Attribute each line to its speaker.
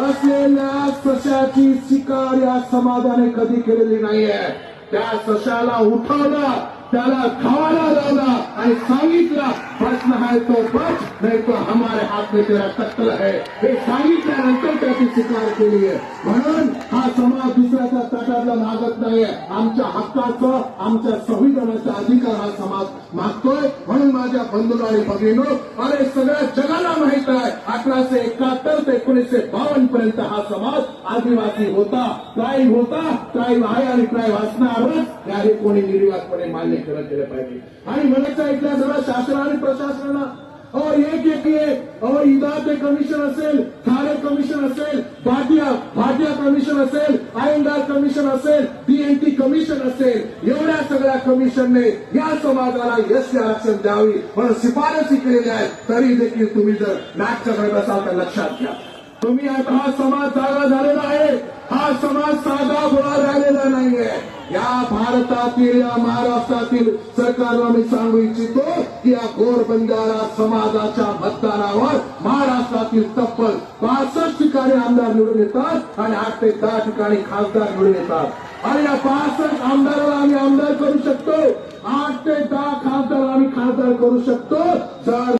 Speaker 1: असलेल्या सशाची शिकार या समाजाने कधी केलेली नाहीये. त्या सशाला उठवलं, त्याला खावायला लावला आणि सांगितलं प्रश्न है तो बच, नहीं तो हमारे हाथ में तेरा कत्ल है. हे सांगितल्यानंतर त्याची शिकार केली आहे. म्हणून हा समाज दुसऱ्याच्या ताटातला मागत नाहीये. आमच्या हक्काचं, आमच्या संविधानाचा अधिकार हा समाज मागतोय. म्हणून माझ्या बंधू आणि भगिनींनो, अरे सगळ्या जगाला माहित आहे 1871 ते 1952 पर्यंत हा समाज आदिवासी होता, ट्राईब होता, ट्राईब आहे आणि ट्राईब असणारच. याही कोणी निर्वातपणे मान्य केलं पाहिजे. आणि म्हणायचं ऐकल्या जरा शासन आणि प्रशासनानं और एक और इदाते कमिशन असेल, थारे कमिशन असेल, भाटिया कमिशन असेल, आयंगार कमिशन असेल, DNT कमिशन असेल, एवढ्या सगळ्या कमिशनने या समाजाला एसटी आरक्षण द्यावी म्हणून शिफारसी केलेल्या आहेत. तरी देखील तुम्ही जर नाटक करत असाल तर लक्षात घ्या, तुम्ही आता हा समाज जागा झालेला आहे. हा समाज साधा गोळा झालेला नाहीये. या भारतातील, या महाराष्ट्रातील सरकारला मी सांगू इच्छितो की या घोरबंजारा समाजाच्या मतदानावर महाराष्ट्रातील तब्बल 65 ठिकाणी आमदार निवडून येतात आणि 8 ते 10 ठिकाणी खासदार निवडून येतात. आणि या 65 आमदाराला आम्ही आमदार करू शकतो, 8 ते 10 खासदार आम्ही खासदार करू शकतो जर